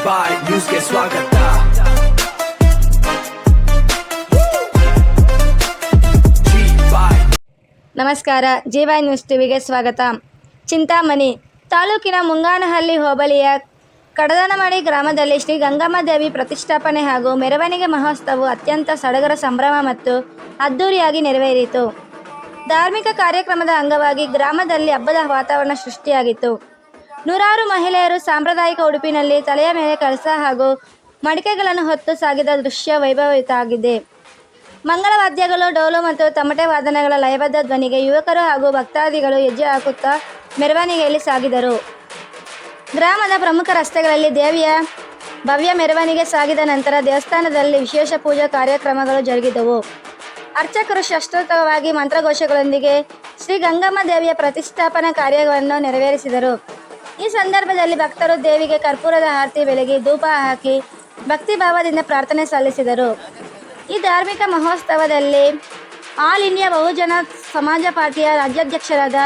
ಬಾಯ್ ನ್ಯೂಸ್ಗೆ ಸ್ವಾಗತ. ನಮಸ್ಕಾರ, ಜೀವೈ ನ್ಯೂಸ್ ಟಿವಿಗೆ ಸ್ವಾಗತ. ಚಿಂತಾಮಣಿ ತಾಲೂಕಿನ ಮುಂಗಾನಹಳ್ಳಿ ಹೋಬಳಿಯ ಕಡದನಮಡಿ ಗ್ರಾಮದಲ್ಲಿ ಶ್ರೀ ಗಂಗಮ್ಮ ದೇವಿ ಪ್ರತಿಷ್ಠಾಪನೆ ಹಾಗೂ ಮೆರವಣಿಗೆ ಮಹೋತ್ಸವವು ಅತ್ಯಂತ ಸಡಗರ ಸಂಭ್ರಮ ಮತ್ತು ಅದ್ದೂರಿಯಾಗಿ ನೆರವೇರಿತು. ಧಾರ್ಮಿಕ ಕಾರ್ಯಕ್ರಮದ ಅಂಗವಾಗಿ ಗ್ರಾಮದಲ್ಲಿ ಹಬ್ಬದ ವಾತಾವರಣ ಸೃಷ್ಟಿಯಾಗಿತ್ತು. ನೂರಾರು ಮಹಿಳೆಯರು ಸಾಂಪ್ರದಾಯಿಕ ಉಡುಪಿನಲ್ಲಿ ತಲೆಯ ಮೇಲೆ ಕಳಸ ಹಾಗೂ ಮಡಿಕೆಗಳನ್ನು ಹೊತ್ತು ಸಾಗಿದ ದೃಶ್ಯ ವೈಭವಯುತವಾಗಿದೆ. ಮಂಗಳವಾದ್ಯಗಳು, ಡೋಲು ಮತ್ತು ತಮಟೆ ವಾದನಗಳ ಲಯಬದ್ಧ ಧ್ವನಿಗೆ ಯುವಕರು ಹಾಗೂ ಭಕ್ತಾದಿಗಳು ಹೆಜ್ಜೆ ಹಾಕುತ್ತಾ ಮೆರವಣಿಗೆಯಲ್ಲಿ ಸಾಗಿದರು. ಗ್ರಾಮದ ಪ್ರಮುಖ ರಸ್ತೆಗಳಲ್ಲಿ ದೇವಿಯ ಭವ್ಯ ಮೆರವಣಿಗೆ ಸಾಗಿದ ನಂತರ ದೇವಸ್ಥಾನದಲ್ಲಿ ವಿಶೇಷ ಪೂಜಾ ಕಾರ್ಯಕ್ರಮಗಳು ಜರುಗಿದವು. ಅರ್ಚಕರು ಶಾಸ್ತ್ರೋಕ್ತವಾಗಿ ಮಂತ್ರಘೋಷಗಳೊಂದಿಗೆ ಶ್ರೀ ಗಂಗಮ್ಮ ದೇವಿಯ ಪ್ರತಿಷ್ಠಾಪನಾ ಕಾರ್ಯವನ್ನು ನೆರವೇರಿಸಿದರು. ಈ ಸಂದರ್ಭದಲ್ಲಿ ಭಕ್ತರು ದೇವಿಗೆ ಕರ್ಪೂರದ ಆರತಿ ಬೆಳಗಿ ಧೂಪ ಹಾಕಿ ಭಕ್ತಿಭಾವದಿಂದ ಪ್ರಾರ್ಥನೆ ಸಲ್ಲಿಸಿದರು. ಈ ಧಾರ್ಮಿಕ ಮಹೋತ್ಸವದಲ್ಲಿ ಆಲ್ ಇಂಡಿಯಾ ಬಹುಜನ ಸಮಾಜ ಪಾರ್ಟಿಯ ರಾಜ್ಯಾಧ್ಯಕ್ಷರಾದ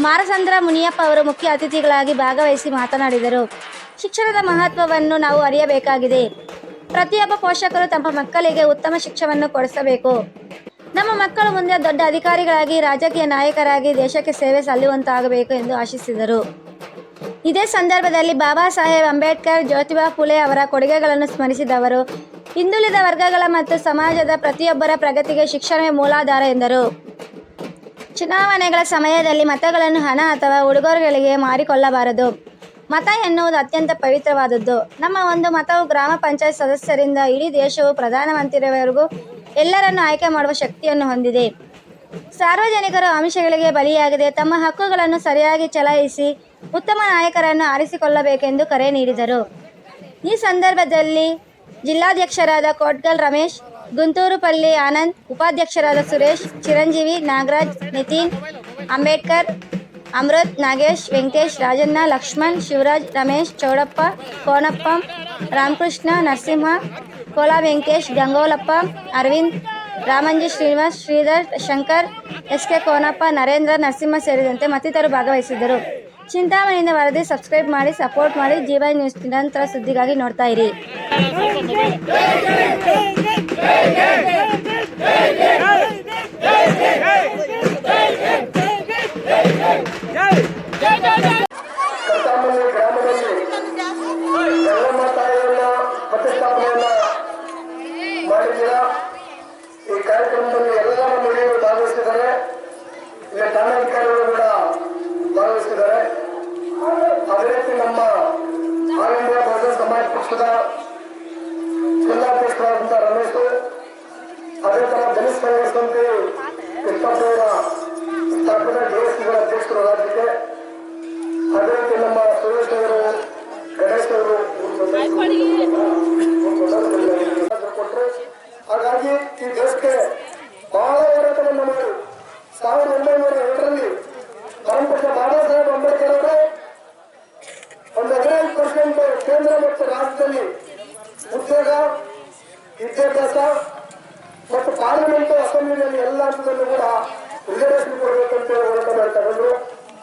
ಮಾರಸಂದ್ರ ಮುನಿಯಪ್ಪ ಅವರು ಮುಖ್ಯ ಅತಿಥಿಗಳಾಗಿ ಭಾಗವಹಿಸಿ ಮಾತನಾಡಿದರು. ಶಿಕ್ಷಣದ ಮಹತ್ವವನ್ನು ನಾವು ಅರಿಯಬೇಕಾಗಿದೆ. ಪ್ರತಿಯೊಬ್ಬ ಪೋಷಕರು ತಮ್ಮ ಮಕ್ಕಳಿಗೆ ಉತ್ತಮ ಶಿಕ್ಷಣವನ್ನು ಕೊಡಿಸಬೇಕು. ನಮ್ಮ ಮಕ್ಕಳು ಮುಂದೆ ದೊಡ್ಡ ಅಧಿಕಾರಿಗಳಾಗಿ, ರಾಜಕೀಯ ನಾಯಕರಾಗಿ ದೇಶಕ್ಕೆ ಸೇವೆ ಸಲ್ಲುವಂತಾಗಬೇಕು ಎಂದು ಆಶಿಸಿದರು. ಇದೇ ಸಂದರ್ಭದಲ್ಲಿ ಬಾಬಾ ಸಾಹೇಬ್ ಅಂಬೇಡ್ಕರ್, ಜ್ಯೋತಿಬಾ ಫುಲೆ ಅವರ ಕೊಡುಗೆಗಳನ್ನು ಸ್ಮರಿಸಿದ ಅವರು, ಹಿಂದುಳಿದ ವರ್ಗಗಳ ಮತ್ತು ಸಮಾಜದ ಪ್ರತಿಯೊಬ್ಬರ ಪ್ರಗತಿಗೆ ಶಿಕ್ಷಣವೇ ಮೂಲಾಧಾರ ಎಂದರು. ಚುನಾವಣೆಗಳ ಸಮಯದಲ್ಲಿ ಮತಗಳನ್ನು ಹಣ ಅಥವಾ ಉಡುಗೊರೆಗಳಿಗೆ ಮಾರಿಕೊಳ್ಳಬಾರದು. ಮತ ಎನ್ನುವುದು ಅತ್ಯಂತ ಪವಿತ್ರವಾದದ್ದು. ನಮ್ಮ ಒಂದು ಮತವು ಗ್ರಾಮ ಪಂಚಾಯತ್ ಸದಸ್ಯರಿಂದ ಇಡೀ ದೇಶವು ಪ್ರಧಾನಮಂತ್ರಿಯವರೆಗೂ ಎಲ್ಲರನ್ನು ಆಯ್ಕೆ ಮಾಡುವ ಶಕ್ತಿಯನ್ನು ಹೊಂದಿದೆ. ಸಾರ್ವಜನಿಕರು ಆಮಿಷಗಳಿಗೆ ಬಲಿಯಾಗದೆ ತಮ್ಮ ಹಕ್ಕುಗಳನ್ನು ಸರಿಯಾಗಿ ಚಲಾಯಿಸಿ ಉತ್ತಮ ನಾಯಕರನ್ನು ಆರಿಸಿಕೊಳ್ಳಬೇಕೆಂದು ಕರೆ ನೀಡಿದರು. ಈ ಸಂದರ್ಭದಲ್ಲಿ ಜಿಲ್ಲಾಧ್ಯಕ್ಷರಾದ ಕೋಟ್ಗಲ್ ರಮೇಶ್, ಗುಂತೂರುಪಲ್ಲಿ ಆನಂದ್, ಉಪಾಧ್ಯಕ್ಷರಾದ ಸುರೇಶ್, ಚಿರಂಜೀವಿ, ನಾಗರಾಜ್, ನಿತಿನ್, ಅಂಬೇಡ್ಕರ್, ಅಮೃತ್, ನಾಗೇಶ್, ವೆಂಕಟೇಶ್, ರಾಜಣ್ಣ, ಲಕ್ಷ್ಮಣ್, ಶಿವರಾಜ್, ರಮೇಶ್, ಚೌಡಪ್ಪ, ಕೋನಪ್ಪ, ರಾಮಕೃಷ್ಣ, ನರಸಿಂಹ, ಕೋಲಾ ವೆಂಕಟೇಶ್, ಗಂಗೋಲಪ್ಪ, ಅರವಿಂದ್, ರಾಮಂಜಿ, ಶ್ರೀನಿವಾಸ್, ಶ್ರೀಧರ್, ಶಂಕರ್, ಎಸ್.ಕೆ. ಕೋನಪ್ಪ, ನರೇಂದ್ರ, ನರಸಿಂಹ ಸೇರಿದಂತೆ ಮತ್ತಿತರರು ಭಾಗವಹಿಸಿದ್ದರು. ಚಿಂತಾಮಣಿಯಿಂದ ವರದಿ. ಸಬ್ಸ್ಕ್ರೈಬ್ ಮಾಡಿ, ಸಪೋರ್ಟ್ ಮಾಡಿ. ಜೀವೈ ನ್ಯೂಸ್ ನಿರಂತರ ಸುದ್ದಿಗಾಗಿ ನೋಡ್ತಾ ಇರಿ. ಗ್ರಾಮದಲ್ಲಿ ಗಂಗಮ್ಮ ತಾಯಿಯನ್ನ ಪ್ರತಿಷ್ಠಾಪನೆಯನ್ನ ಮಾಡಿದ್ದೀರಾ. ಈ ಕಾರ್ಯಕ್ರಮದಲ್ಲಿ ಎಲ್ಲ ಮಹಿಳೆಯರು ಭಾಗವಹಿಸಿದ್ದಾರೆ. ಇಲ್ಲಿ ಠಾಣಾಧಿಕಾರಿಗಳು ಕೂಡ ಭಾಗವಹಿಸಿದ್ದಾರೆ. ಅದೇ ರೀತಿ ನಮ್ಮ ಆಲ್ ಇಂಡಿಯಾ ಬಹುಜನ ಸಮಾಜ ಪಕ್ಷದ ಜಿಲ್ಲಾಧ್ಯಕ್ಷರಾದಂಥ ರಮೇಶ್, ಅದೇ ತರ ದಲಿತ ಸಂಘರ್ಷ ಸಮಿತಿ ಕೃಷ್ಣಪ್ಪನವರ ಸ್ಥಾಪನಾ ಡಿಎಸ್ಸಿಗಳ ಅಧ್ಯಕ್ಷರು ರಾಜ್ಯಕ್ಕೆ, ಅದೇ ರೀತಿ ನಮ್ಮ ಸುರೇಶ್ ಅವರು, ಗಣೇಶ್ ಅವರು ಕೊಟ್ಟರು. ಹಾಗಾಗಿ ಈ ದೇಶಕ್ಕೆ ಬಹಳ ಹೋರಾಟವನ್ನು ಮಾಡಿ 1902ರಲ್ಲಿ ಪರಮಪುರುಷ ಬಾಬಾ ಸಾಹೇಬ್ ಅಂಬೇಡ್ಕರ್ ಅವರು ಒಂದು 15% ಕೇಂದ್ರ ಮತ್ತು ರಾಜ್ಯದಲ್ಲಿ ಉದ್ಯೋಗ, ವಿದ್ಯಾಭ್ಯಾಸ ಮತ್ತು ಪಾರ್ಲಿಮೆಂಟ್ ಅಸೆಂಬ್ಲಿನಲ್ಲಿ ಎಲ್ಲ ಹಂತದಲ್ಲೂ ಕೂಡ ರಿಸರ್ವೇಷನ್ ಕೊಡಬೇಕಂತ ಹೋರಾಟ ಮಾಡ್ತಾ ಬಂದ್ರು.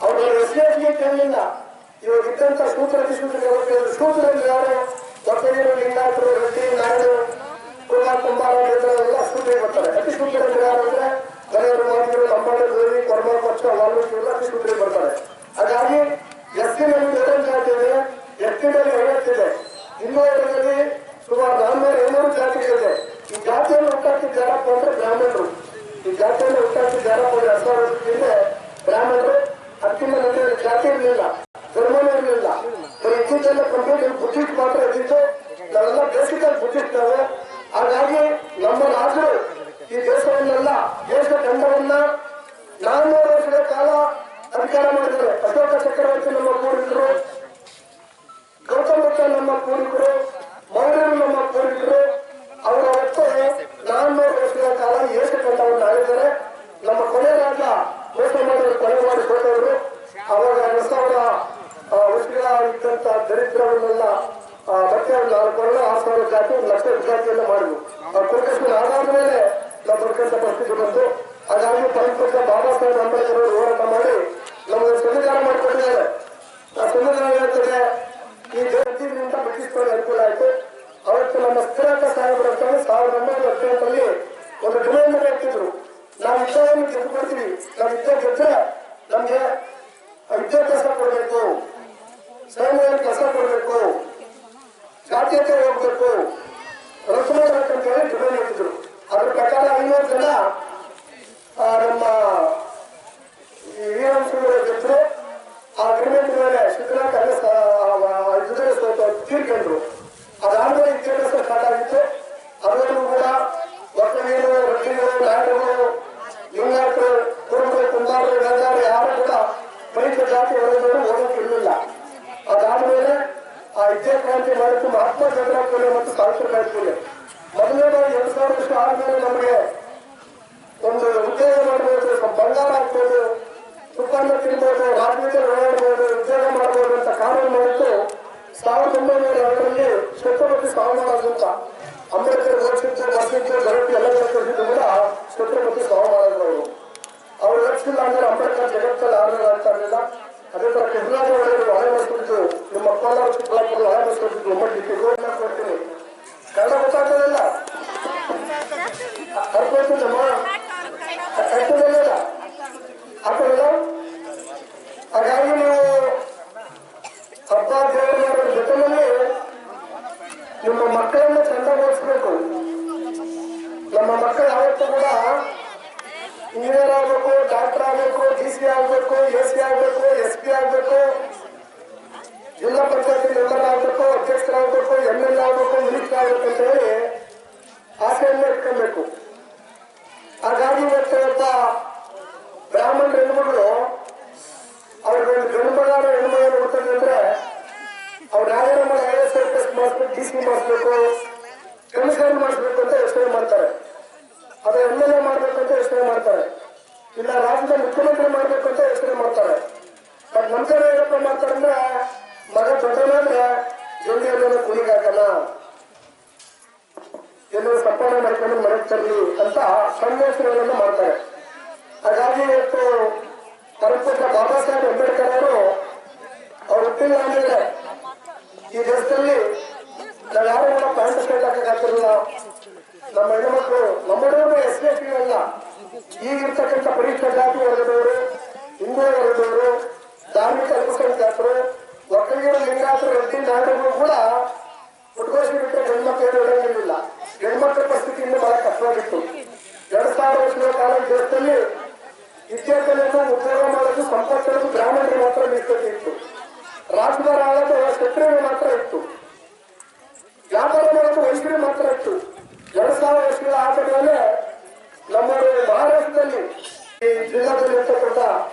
ಅವರು ಎಸ್ಸಿಗೆ ಕೇಳಲಿಲ್ಲ. ಇವಾಗ ಇದ್ದಂತ ಸೂತ್ರದಲ್ಲಿ ಯಾರು ಒಕ್ಕಲಿಗರು, ಲಿಂಗಾಯತರು, ರೆಡ್ಡಿ, ನಾಯ್ಡು, ಕುಮಾರ್, ಕುಂಬಾರ ಎಲ್ಲ ಸೂತ್ರಿಗೆ ಬರ್ತಾರೆ. ಅತಿ ಸೂತ್ರದಲ್ಲಿ ಯಾರು ಅಂದ್ರೆ ಗಳೆಯರು, ಮಾದಿಗರು, ಲಂಬಾಣಿ, ಗೋರಿ, ಕೊರ್ಮ, ಪಕ್ಷ, ವಾಲ್ಮೀಕಿ ಎಲ್ಲ ಅತಿ ಸೂತ್ರಿಗೆ ಬರ್ತಾರೆ. ಹಾಗಾಗಿ ಎಸ್ಸಿನಲ್ಲಿ 2 ಜಾತಿ ಇದೆ, ಎಸ್ಸಿನಲ್ಲಿ 50 ಇದೆ, ಹಿಂದೂ ವರ್ಗದಲ್ಲಿ ಸುಮಾರು 400-500 ಜಾತಿಗಳಿದೆ. ಈ ಜಾತಿಯನ್ನು ಹುಟ್ಟಾಕಿದ್ದು ಯಾರಪ್ಪ ಅಂದ್ರೆ ಬ್ರಾಹ್ಮಣರು. ಈ ಜಾತಿಯನ್ನು ಹುಟ್ಟಾಕಿದ್ದು ಯಾರಪ್ಪ ಅಂದ್ರೆ 10,000 ವರ್ಷದ ಹಿಂದೆ ಬ್ರಾಹ್ಮಣರು. ಅದಕ್ಕಿಂತ ನಂತರ ಜಾತಿ ಇರಲಿಲ್ಲ, ಧರ್ಮನೂ ಇರಲಿಲ್ಲ. ಇತ್ತೀಚೆಲ್ಲ ಕಂಪ್ಲೀಟ್ ಬುದ್ಧಿಸ್ಟ್ ಮಾತ್ರ ಇದ್ದಿತ್ತು. ನಾವೆಲ್ಲ ಬೇಸಿಕಲ್ ಬುದ್ಧಿಸ್ಟ್ ನಾವು. ಹಾಗಾಗಿ ನಮ್ಮ ರಾಜರು ಈ ದೇಶವನ್ನೆಲ್ಲ, ದೇಶದ ಖಂಡವನ್ನ 400 ವರ್ಷಗಳ ಕಾಲ ಅಧಿಕಾರ ಮಾಡಿದ್ದಾರೆ. ಅಶೋಕ ಚಕ್ರವರ್ತಿ ನಮ್ಮ ಪೂರ್ವಿಕರು, ಗೌತಮ ಬುದ್ಧ ನಮ್ಮ ಪೂರ್ವಿಕರು, ಮೌರ್ಯರು ನಮ್ಮ ಪೂರ್ವಿಕರು. ಅವರ ಹೊತ್ತು 400 ವರ್ಷಗಳ ಕಾಲ ದೇಶ ಖಂಡವನ್ನು ಆಳಿದ್ದಾರೆ. ನಮ್ಮ ಕೊನೆ ರಾಜ ಮೋಸ ಮಾಡಿ ಕೊನೆ ಮಾಡಿ ಹೋದವರು. ಅವಾಗ 10,000 ವರ್ಷಗಳ ಇದ್ದಂತ ದರಿದ್ರವನ್ನೆಲ್ಲ ಮತ್ತೆ 4,000-6,000 ಜಾತಿ, 1,00,000 ಜಾತಿಯನ್ನ ಮಾಡಿದ್ವು. ಕುಲಕರ್ಣಿನ ಆಧಾರದ ಮೇಲೆ ನಾವು ಬರ್ತಕ್ಕಂಥ ಪರಿಸ್ಥಿತಿ ಬಂತು. ಹಾಗಾಗಿ ಪರಮಪುರುಷ ಬಾಬಾ ಸಾಹೇಬ್ ಅಂಬೇಡ್ಕರ್ ಅವರು ಹೋರಾಟ ಮಾಡಿ ನಮಗೆ ಸಂವಿಧಾನ ಮಾಡಿಕೊಟ್ಟಿದ್ದಾರೆ. ಆ ಸಂವಿಧಾನ ಹೇಳ್ತದೆ ಈ ದೇಶದಿಂದ ಬ್ರಿಟಿಷ್ ಇಟ್ಕೊಂಡು ಅನುಕೂಲ ಆಯಿತು. ಅವತ್ತು ನಮ್ಮ ಸ್ಥಿರಾಟ ಸಾಹೇಬರು ಅಂತಾನೆ 1918ರಲ್ಲಿ ಒಂದು ಡಿಮ್ಯಾಂಡ್ ಹಾಕಿದ್ರು, ನಾವು ಯುದ್ಧವನ್ನು ಗೆದ್ದುಕೊಡ್ತೀವಿ, ನಾವು ಯುದ್ಧ ಗೆದ್ದರೆ ನಮ್ಗೆ ವಿದ್ಯಾಭ್ಯಾಸ ಕೊಡಬೇಕು, ಸೈನ್ಯದಲ್ಲಿ ಕೆಲಸ ಕೊಡಬೇಕು, ಜಾತೀಯತೆ ಹೋಗ್ಬೇಕು, ರದ್ದು ಮಾಡ್ಬೇಕಂತ ಹೇಳಿ ಡಿಮ್ಯಾಂಡ್ ಹಾಕಿದ್ರು. ಅದ್ರ ಪ್ರಕಾರ 500 ಜನ ನಮ್ಮ ವೀರಾಂಶಗಳು ಗೆದ್ರು. ಆ ಅಗ್ರಿಮೆಂಟ್ ಮೇಲೆ ಶಿಕ್ಷಣ ತೀರ್ಕೊಂಡ್ರು. ಅದಾದ್ಮೇಲೆ ವಿದ್ಯಾಭ್ಯಾಸ ಸ್ಟಾರ್ಟ್ ಆಗಿತ್ತು. ಅದರಲ್ಲೂ ಕೂಡ ಒಕ್ಕಲಿಗರು, ರಟ್ಟಿಗಳು, ನಾಯಕರು, ಲಿಂಗಾಯತರು, ಕುರುಬರು, ಕುಂಬಾರರು, ಗಂಗಾರು ಯಾರು ಕೂಡ ಪರಿಚಯ ಜಾತಿ ಹೊರದವರು ಓದೋಕ್ಕಿರಲಿಲ್ಲ. ಅದಾದ್ಮೇಲೆ ಆ ವಿದ್ಯಾ ಕ್ರಾಂತಿ ಮಾಡಿದ್ದು ಮಹಾತ್ಮ ಜ್ಯೋತಿರಾವ್ ಫುಲೆ ಮತ್ತು ಸಾವಿತ್ರಿಬಾಯಿ ಫುಲೆ. ಮೊದಲನೇದಾಗಿ 2000 ವರ್ಷ ಆದ್ಮೇಲೆ ನಮಗೆ ಒಂದು ಉದ್ಯೋಗ ಮಾಡಬಹುದು, ಬಂಗಾರ ಹಾಕ್ಬೋದು, ತುಪ್ಪನ್ನ ತಿನ್ಬೋದು, ರಾಜಕೀಯದಲ್ಲಿ ಓಡಾಡ್ಬೋದು, ಉದ್ಯೋಗ ಮಾಡಬಹುದು ಅಂತ ಕಾನೂನು ಮಾಡಿದ್ದು 1902ರಲ್ಲಿ ಛತ್ರಪತಿ ಸಾಹುಮಹಾರಾಜ್ ಅಂತ. ಅಂಬೇಡ್ಕರ್ ಓದಿಸಿದ್ದು, ಬರ್ಸಿದ್ದು, ಗರಟಿ ಎಲ್ಲ ಕಲಿಸಿದ್ದು ಕೂಡ ಛತ್ರಪತಿ ಸಾಹುಮಹಾರಾಜ್ ಅವರು. ಅವ್ರು ಲಕ್ಷಿಲ್ಲ ಅಂದ್ರೆ ಅಂಬೇಡ್ಕರ್ ಜಗತ್ತಲ್ಲಿ ಆಡಳಿತ ಆಗ್ತಾ ಇರಲಿಲ್ಲ. ಅದೇ ತರ ಕೃಷ್ಣರಾಜ ಒಡೆಯರು ಹಳೆ ಮಾಡಿಸ್ಬಿಟ್ಟು ನಿಮ್ಮ ಕೋಲಾರ ಚಿಕ್ಕಬಳ್ಳಾಪುರ ಹಳೆ ಮಾಡಿಸ್ಬಿಟ್ಟು ಒಮ್ಮಟ್ಟಿಗೆ ಗೋಲ್ನ ಕೊಡ್ತೀನಿ. ಕನ್ನಡ ಗೊತ್ತಾಗ್ತದಿಲ್ಲ, ಕರ್ಕೊಳ್ತೀನಮ್ಮ, ಕಟ್ಟದಿಲ್ಲ ಹಾಕೋದಿಲ್ಲ. ಹಾಗಾಗಿ ನೀವು ಹಬ್ಬ ದೇವರು ಮಾಡೋದ್ರ ಜೊತೆಯಲ್ಲಿ ನಿಮ್ಮ ಮಕ್ಕಳನ್ನ ಚೆಂದಾಗಿ ಓದಿಸ್ಬೇಕು. ನಮ್ಮ ಮಕ್ಕಳು ಯಾವತ್ತೂ ಕೂಡ ಇಂಜಿನಿಯರ್ ಆಗ್ಬೇಕು, ಡಾಕ್ಟರ್ ಆಗ್ಬೇಕು, DC ಆಗ್ಬೇಕು, AC ಆಗ್ಬೇಕು, SP ಆಗ್ಬೇಕು, ಜಿಲ್ಲಾ ಪಂಚಾಯತಿ ಮೆಂಬರ್ ಆಗ್ಬೇಕು, ಅಧ್ಯಕ್ಷರಾಗಬೇಕು, MLA ಆಗ್ಬೇಕು, ಮಿನಿಸ್ಟರ್ ಆಗ್ಬೇಕು ಅಂತ ಹೇಳಿ ಆಸೆಯನ್ನ ಇಟ್ಕೊಬೇಕು. ಹಾಗಾಗಿ ಇವತ್ತ ಬ್ರಾಹ್ಮಣ ಹೆಣ್ಮಗಳು ಅವ್ರಿಗೆ ಒಂದು ಗಂಡು ಮಗಾನ ಹೆಣ್ಮಗ ಹುಡ್ತದೆ ಅಂದ್ರೆ ಅವ್ರು ಯಾವ್ಯಾರ ಮಾಡಿ IAS ಮಾಡಿಸ್ಬೇಕು, DC ಮಾಡಿಸ್ಬೇಕು, ಕಮಿಷನ್ ಮಾಡಿಸ್ಬೇಕು ಅಂತ ಯೋಚನೆ ಮಾಡ್ತಾರೆ. ಅದು MLA ಮಾಡ್ಬೇಕು ಅಂತ ಯೋಚನೆ ಮಾಡ್ತಾರೆ, ಇಲ್ಲ ರಾಜ್ಯದ ಮುಖ್ಯಮಂತ್ರಿ ಮಾಡ್ಬೇಕು ಅಂತ ಯೋಚನೆ ಮಾಡ್ತಾರೆ. ಬಟ್ ನಮ್ಮ ಜನ ಏನಪ್ಪ ಮಾಡ್ತಾರೆ ಅಂದ್ರೆ ಮಗ ದೊಡ್ಡನಾದ್ರೆ ಜಲ್ದಿ ಎಲ್ಲರೂ ಕುಣಿಗಾಕಲ್ಲ, ಎಲ್ಲರೂ ಸಂಪಾದನೆ ಮಾಡ್ಕೊಂಡು ಮನೆಗೆ ತರಲಿ ಅಂತ ಸನ್ಯಾಸಗಳನ್ನ ಮಾಡ್ತಾರೆ. ಹಾಗಾಗಿ ಇವತ್ತು ಪರಮಪೂಜ್ಯ ಬಾಬಾ ಸಾಹೇಬ್ ಅಂಬೇಡ್ಕರ್ ಅವರು ಅವ್ರು ಹುಟ್ಟಿಲ್ಲ ಅಂದ್ರೆ ಈ ದೇಶದಲ್ಲಿ ನಾವು ಯಾರು ಕೂಡ ಪ್ಯಾಂಟ್ ಶರ್ಟ್ ಹಾಕಕ್ಕಾಗ್ತಿರಲಿಲ್ಲ. ನಮ್ಮ ಹೆಣ್ಣುಮಕ್ಕಳು ನಮ್ಮಡವರು SC ಅಲ್ಲ, ಈಗಿರ್ತಕ್ಕಂಥ ಪರಿಷ್ಠ ಜಾತಿ ವರ್ಗದವರು, ಹಿಂದೂ ವರ್ಗದವರು, ಧಾರ್ಮಿಕ ಅಲ್ಪಸಂಖ್ಯಾತರು, ಒಕ್ಕಲಿಗರು, ಲಿಂಗಾಯತರು, ರೆಡ್ಡಿ, ನಾಯಕರು ಕೂಡ ಉದ್ಘೋಷಿ ಬಿಟ್ಟರೆ ಹೆಣ್ಮಕ್ಳು ಇಡಂಗಿರಲಿಲ್ಲ. ಹೆಣ್ಮಕ್ಳ ಪರಿಸ್ಥಿತಿ ಇನ್ನೂ ಬಹಳ ಕಷ್ಟವಾಗಿತ್ತು. 2000 ವರ್ಷಗಳ ಕಾಲ ದೇಶದಲ್ಲಿ ವಿದ್ಯಾರ್ಥಿಗಳನ್ನು ಉದ್ಯೋಗ ಮಾಡೋದು, ಸಂಪರ್ಕಗಳು ಬ್ರಾಹ್ಮಣರಿಗೆ ಮಾತ್ರ ಮೀಸಲು ಇತ್ತು. ರಾಜ್ಯಭಾರ ಆಗೋದು ಕ್ಷತ್ರಿಯರಿಗೆ ಮಾತ್ರ ಇತ್ತು. ವ್ಯಾಪಾರ ಮಾಡೋದು ವೈದ್ಯರಿಗೆ ಮಾತ್ರ ಇತ್ತು. 2000 ವರ್ಷಗಳ ಆದ ಮೇಲೆ ನಮ್ಮ ಮಹಾರಾಷ್ಟ್ರದಲ್ಲಿ ಈ ಜಿಲ್ಲಾದಲ್ಲಿ ಇರ್ತಕ್ಕಂಥ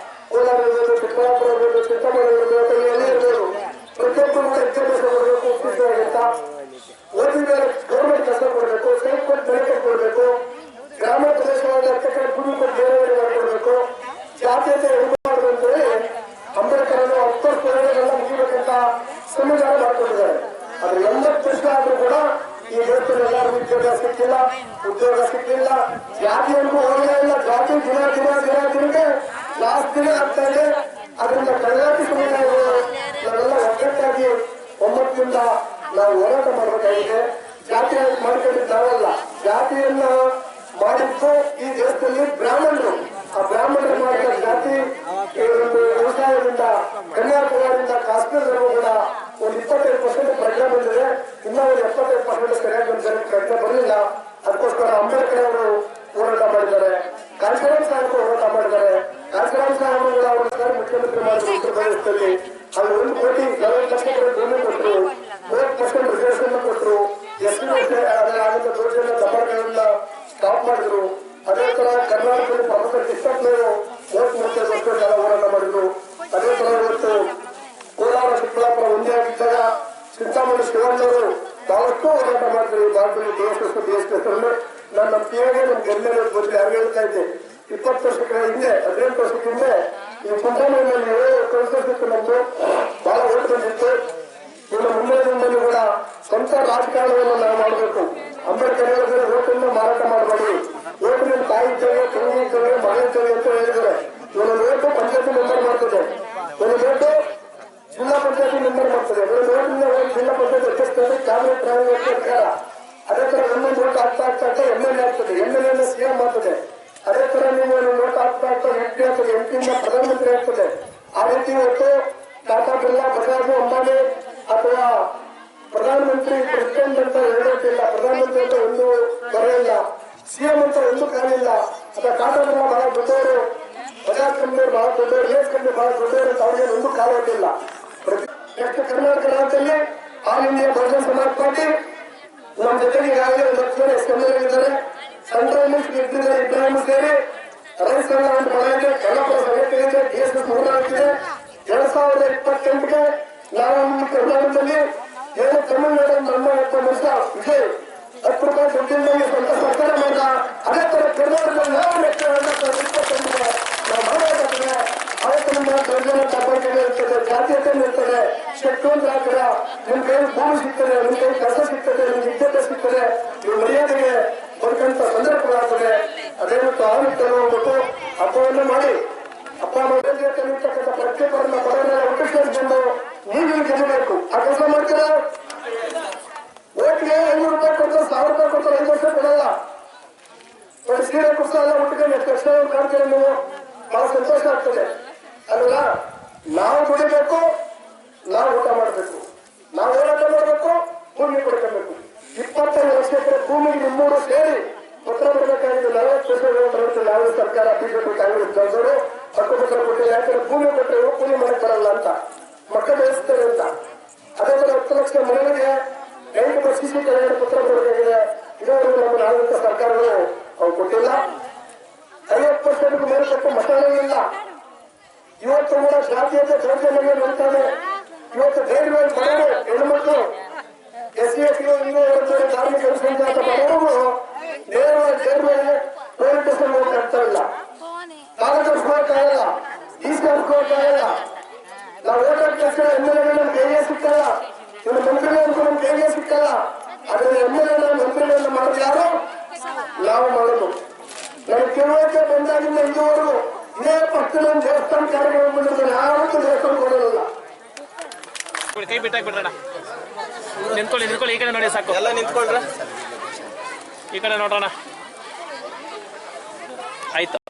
ಕೋಲಾರ ಇರ್ಬೋದು, ಚಿಕ್ಕಬಳ್ಳಾಪುರ ಇರ್ಬೋದು, ಚಿಕ್ಕಮಗಳೂರು ಇರ್ಬೋದು, ಎಲ್ಲಿ ಇರ್ಬೋದು, ಪ್ರತಿಯೊಬ್ಬರು ಕೂಡ ವಿದ್ಯಾಭ್ಯಾಸ ಕೊಡಬೇಕು. ಉಚಿತವಾಗಿಂತ ಓದಿದ ಗೌರ್ಮೆಂಟ್ ಕೆಲಸ ಕೊಡಬೇಕು, ಸೈಟ್ ಕೊಟ್ಟು ಬೆಲೆ ಕೊಡಬೇಕು, ಗ್ರಾಮೀಣ ಪ್ರದೇಶಗಳಲ್ಲಿ ಇರ್ತಕ್ಕಂಥ ಭೂಮಿ ಕೊಟ್ಟು ಬೇರೆ ಮಾಡಿಕೊಡ್ಬೇಕು, ಜಾತೀಯತೆ ಮಾಡಬೇಕು ಅಂತ ಹೇಳಿ ಅಂಬೇಡ್ಕರ್ ಅವರು 10 ವರ್ಷಗಳೆಲ್ಲ ಮುಗಿಬೇಕಂತ ಸಂವಿಧಾನ ಮಾಡಿಕೊಂಡಿದ್ದಾರೆ. ಆದ್ರೆ 80 ವರ್ಷ ಆದ್ರೂ ಕೂಡ ಈ ದೇಶದಲ್ಲಿ ಎಲ್ಲರಿಗೂ ವಿದ್ಯಾಭ್ಯಾಸ ಸಿಕ್ಕಿಲ್ಲ, ಉದ್ಯೋಗ ಸಿಕ್ಕಿಲ್ಲ, ಜಾತಿಯಂಗೂ ಹೋಗಲೇ ಇಲ್ಲ. ಜಾತಿ ದಿನಕ್ಕೆ ಜಾಸ್ತಿ ಆಗ್ತಾ ಇದೆ. ಅದರಿಂದ ಕೈಗಾರಿಕೆ ಸಮುದಾಯಗಳು ನಾವೆಲ್ಲ ಒಗ್ಗಟ್ಟಾಗಿ ಒಮ್ಮತ್ತಿನಿಂದ ನಾವು ಹೋರಾಟ ಮಾಡಬೇಕಾಗಿದೆ. ಜಾತಿ ಮಾಡ್ಕೊಂಡಿದ್ದು ನಾವಲ್ಲ, ಜಾತಿಯನ್ನ ಮಾಡಿದ್ದು ಈ ದೇಶದಲ್ಲಿ ಬ್ರಾಹ್ಮಣರು. ಆ ಬ್ರಾಹ್ಮಣರು ಮಾಡಿದ ಜಾತಿ ಒಂದು ವ್ಯವಸಾಯದಿಂದ ಕನ್ಯಾಕುಮಾರಿಯಿಂದ ಕಾಶ್ಮೀರದವರೆಗೂ ಕೂಡ ಒಂದು 25% ಪ್ರಜ್ಞೆ ಬಂದಿದೆ. ಇನ್ನೂ ಒಂದು 75% ಸರಿಯಾಗಿ ಪ್ರಜ್ಞೆ ಬರಲಿಲ್ಲ. ಅದಕ್ಕೋಸ್ಕರ ಅಂಬೇಡ್ಕರ್ ಅವರು ಹೋರಾಟ ಮಾಡಿದ್ದಾರೆ, ಕಾಂಚರಾಮ್ ಸಾಹೇಬರು ಹೋರಾಟ ಮಾಡಿದ್ದಾರೆ. ಕಾಂಚರಾಮ್ ಸಾಹೇಬರು ಅವರು ಮುಖ್ಯಮಂತ್ರಿ ಮಾಡಿದ್ರು ಉತ್ತರ ಪ್ರದೇಶದಲ್ಲಿ. ಅಲ್ಲಿ 1 ಕೋಟಿ 40 ಲಕ್ಷ ಭೂಮಿ ಕೊಟ್ಟರು, 30% ರಿಸರ್ವೇಶನ್ ಕೊಟ್ಟರು, SC ಆಗದ ದೋಷನ ದಬ್ಬಾಳಿಕೆಗಳನ್ನ ಸ್ಟಾಪ್ ಮಾಡಿದ್ರು. ಅದೇ ತರ ಕರ್ನಾಟಕದಲ್ಲಿ ಪ್ರೊಫೆಸರ್ ಕೃಷ್ಣಪ್ಪನವರು 33 ವರ್ಷ ಕಾಲ ಹೋರಾಟ ಮಾಡಿದ್ರು. ಅದೇ ತರ ಇವತ್ತು ಕೋಲಾರ ಚಿಕ್ಕಬಳ್ಳಾಪುರ ಒಂದೇ ಆಗಿದ್ದಾಗ ಚಿಂತಾಮಣಿ ಶಿವಣ್ಣವರು ಬಹಳಷ್ಟು ಹೋರಾಟ ಮಾಡಿದ್ರು. ಭಾರತದಲ್ಲಿ ದೇಶಕ್ಕೆ ನನ್ನ ಪಿಯಾಗೆ ನಮ್ ಗೆಲ್ಲೇ ಬಂದು ಯಾರು ಹೇಳ್ತಾ ಇದ್ದೆ. 20 ವರ್ಷಗಳ ಹಿಂದೆ 18 ವರ್ಷದ ಹಿಂದೆ ಈ ಚಿಂತಾಮಣಿಯಲ್ಲಿ ಕಳಿಸಿತ್ತು. ನಮ್ದು ಬಹಳ ಓಟ್ ಬಂದಿತ್ತು. ಇನ್ನು ಮುಂದಿನ ದಿನದಲ್ಲಿ ಕೂಡ ಸ್ವಂತ ರಾಜಕಾರಣವನ್ನು ನಾವು ಮಾಡಬೇಕು. ಅಂಬೇಡ್ಕರ್ ಹೇಳಿದ್ರೆ ಓಟನ್ನು ಮಾರಾಟ ಮಾಡಬೇಡಿ, ಓಟಿನ ತಾಯಿ ಇದ್ದೇವೆ, ತಂಗಿ ಇದ್ದೇವೆ, ಮಗ ಇದ್ದೇವೆ ಅಂತ ಹೇಳಿದ್ದಾರೆ. ಇವನು ಓಟು ಪಂಚಾಯತಿ ಮೆಂಬರ್ ಮಾಡ್ತದೆ, ಒಂದು ಓಟು ಜಿಲ್ಲಾ ಪಂಚಾಯತಿ ಮೆಂಬರ್ ಮಾಡ್ತದೆ, ಒಂದು ಓಟಿಂದ ಜಿಲ್ಲಾ ಪಂಚಾಯತ್ ಅಧ್ಯಕ್ಷ ಸಾಮಾನ್ಯ ಪ್ರಾಣಿಗಳ ಸರ್ಕಾರ. ಅದೇ ತರ ನಮ್ಮ ನೋಟ್ ಆಗ್ತಾ MLA ಆಗ್ತದೆ, MLA CM ಆಗ್ತದೆ. ಅದೇ ತರ ನೀವು ನೋಟ್ ಆಗ್ತಾ MP ಆಗ್ತದೆ, MP ಪ್ರಧಾನಮಂತ್ರಿ ಆಗ್ತದೆ. ಆ ರೀತಿ ಇವತ್ತು ಟಾಟಾ ಬಿರ್ಲಾ, ಬಜಾಜ್, ಅಂಬಾನಿ ಅಥವಾ ಪ್ರಧಾನಮಂತ್ರಿ ಪ್ರೆಸಿಡೆಂಟ್ ಅಂತ ಹೇಳೋದಿಲ್ಲ, ಪ್ರಧಾನಮಂತ್ರಿ ಅಂತ ಒಂದು ಬರೆಯಿಲ್ಲ, CM ಅಂತ ಒಂದು ಕಾಲಿಲ್ಲ. ಅಥವಾ ಟಾಟಾ ಬಿರ್ಲಾ ಬಹಳ ದೊಡ್ಡವರು, ಬಜಾಜ್ ಕಂಪನಿ ಬಹಳ ದೊಡ್ಡವರು, ರೇಸ್ ಕಂಪನಿ ಬಹಳ ದೊಡ್ಡವರು ಅಂತ ಅವ್ರಿಗೆ ಒಂದು ಕಾಲೋದಿಲ್ಲ. ನೆಕ್ಸ್ಟ್ ಕರ್ನಾಟಕ ರಾಜ್ಯದಲ್ಲಿ all India Bahujan Samaj party ನಮ್ಮ ಜೊತೆಗೆ ಈಗಾಗಲೇ 10 ಜನ ಸ್ಕಂದರಿದ್ದಾರೆ. ಸೆಂಟ್ರಲ್ ಮಿನಿಸ್ಟರ್ ಇದ್ದಿದ್ದಾರೆ, ಇಬ್ರಾಹಿಂ ಸೇರಿ ರೈತರನ್ನ ಒಂದು ಬಲ ಇದೆ, ಕನ್ನಪುರ ಸಮಿತಿ ಇದೆ, DSS ಮೂರಾಗಿದೆ. 2028ಗೆ ನಾವು ಈ ಕರ್ನಾಟಕದಲ್ಲಿ ಏನು ತಮಿಳುನಾಡು ನಮ್ಮ ಒಬ್ಬ ಮನುಷ್ಯ ವಿಜಯ್ 10 ರೂಪಾಯಿ ದುಡ್ಡಿಂದ ಸ್ವಂತ ಸರ್ಕಾರ ಮಾಡಿದ. ಅದೇ ತರ ಕರ್ನಾಟಕದಲ್ಲಿ ನಾವು ನಾವು ಮಾಡಬೇಕಾಗ್ತದೆ. ಅವತ್ತು ನಿಮ್ಮ ದರ್ಜನ ತಪಾಸಣೆ ಇರ್ತದೆ, ಜಾತೀಯತೆ ಇರ್ತದೆ, ಶಕ್ತಿವಂತ ಆಗ್ತದೆ, ನಿಮ್ ಕೈ ಭೂಮಿ ಸಿಗ್ತದೆ, ನಿಮ್ ಕೈ ಕೆಲಸ ಸಿಗ್ತದೆ, ನಿಮ್ಗೆ ವಿದ್ಯಾಭ್ಯಾಸ ಸಿಗ್ತದೆ, ನೀವು ಮರ್ಯಾದೆಗೆ ಬದುಕಂತ ಸಂದರ್ಭಗಳಾಗ್ತದೆ. ಅದೇ ಮತ್ತು ಆರೋಗ್ಯವನ್ನು ಹೋಗ್ಬಿಟ್ಟು ಹಬ್ಬವನ್ನು ಮಾಡಿ ಹಬ್ಬ ಮಾಡಿರ್ತಕ್ಕಂಥ ಪ್ರತಿಯೊಬ್ಬರನ್ನ ಬಡವರೆಲ್ಲ ಹುಟ್ಟಿಸ್ಕೊಂಡು ನೀವು ಗೆಲ್ಲಬೇಕು. ಆ ಕೆಲಸ ಮಾಡ್ತೀರಾ? ಓಟ್ಗೆ 500 ರೂಪಾಯಿ ಕೊಡ್ತಾರೆ, 1000 ರೂಪಾಯಿ ಕೊಡ್ತಾರೆ, 5 ವರ್ಷ ಕೊಡಲ್ಲ. ನೋಡಿ ಸೀರೆ ಕುರ್ಸ ಎಲ್ಲ ಉಟ್ಕೊಂಡು ಎಷ್ಟು ವರ್ಷ ಕಾಡ್ತೀರ ನೀವು, ಬಹಳ ಸಂತೋಷ ಆಗ್ತದೆ ಅಲ್ವಾ? ನಾವು ದುಡಿಬೇಕು, ನಾವು ಊಟ ಮಾಡಬೇಕು, ನಾವು ಹೋರಾಟ ಮಾಡಬೇಕು, ಭೂಮಿ ಕೊಡ್ಕೋಬೇಕು. 25 ಲಕ್ಷ ಎಕರೆ ಭೂಮಿಗೆ ನಿಮ್ಮೂರು ಸೇರಿ ಪತ್ರ ಬರಬೇಕಾಗಿದೆ. 40 ವರ್ಷ ಯಾವ ಸರ್ಕಾರ ಬಿಜೆಪಿ ಕಾಂಗ್ರೆಸ್ ದೊಡ್ಡವರು ಹಕ್ಕುಪತ್ರ ಕೊಟ್ಟಿಲ್ಲ. ಯಾಕಂದ್ರೆ ಭೂಮಿ ಕೊಟ್ಟರೆ ಕೂಲಿ ಮಾಡಕ್ ಬರಲ್ಲ ಅಂತ, ಮಕ್ಕಳು ಬೆಳೆಸ್ತಾರೆ ಅಂತ. ಅದೇ ತರ 10 ಲಕ್ಷ ಮನೆಗಳಿಗೆ 8 CC ಕಲ್ಯಾಣ ಪತ್ರ ಬರಬೇಕಾಗಿದೆ. ಇದುವರೆಗೂ ನಮ್ಮ ಆಡಳಿತ ಸರ್ಕಾರಗಳು ಅವು ಕೊಟ್ಟಿಲ್ಲ. 50% ಮೇಲೆ ಕೊಟ್ಟು ಮತನೇ ಇಲ್ಲ. ಇವತ್ತು ಕೂಡ ಜಾತೀಯತೆ ದೌರ್ಜನ್ಯ ನೋಡ್ತಾರೆ. ಇವತ್ತು ಧೈರ್ಯವಾಗಿ ಬಡವರು ಹೆಣ್ಮಕ್ಳು SC ST ಧಾರ್ಮಿಕ ಅಲ್ಪಸಂಖ್ಯಾತ ಬಡವರು ನೇರವಾಗಿ ಪೊಲೀಸ್ ಸ್ಟೇಷನ್ ಹೋಗ್ತಾ ಇಲ್ಲ, ಕಾಲೇಜ್ ಹೋಗಕ್ಕಾಗಲ್ಲ, ಹೋಗಕ್ಕಾಗಲ್ಲ. ನಾವು ಓಟ್ ಹಾಕ್ತಕ್ಕ MLA ನಮ್ ಕೈಗೆ ಸಿಕ್ಕಲ್ಲ, ಇನ್ನು ಮಂತ್ರಿಗಳು ನಮ್ ಕೈಗೆ ಸಿಕ್ಕಲ್ಲ. ಅದನ್ನ MLA ಮಂತ್ರಿಗಳನ್ನ ಮಾಡೋದು ಯಾರು? ನಾವು ಮಾಡೋದು. ನಮಗೆ ತಿಳುವಳಿಕೆ ಬಂದಾಗಿಂದ ಇದುವರೆಗೂ ಇದೇ ಪಕ್ಷದ ದೇವಸ್ಥಾನ ಕಾರ್ಯಕ್ರಮ ಬಂದಿರ್ತಾರೆ, ಯಾವತ್ತೂ ದೇವಸ್ಥಾನ ಕೊಡೋದಿಲ್ಲ. ಕೈ ಬಿಟ್ಟಾಕ್ಬಿಡ್ರಣ, ನಿಂತ್ಕೊಳ್ಳಿ, ಈ ಕಡೆ ನೋಡಿ ಸಾಕು, ಎಲ್ಲ ನಿಂತ್ಕೊಳ್ರ, ಈ ಕಡೆ ನೋಡೋಣ. ಆಯ್ತು.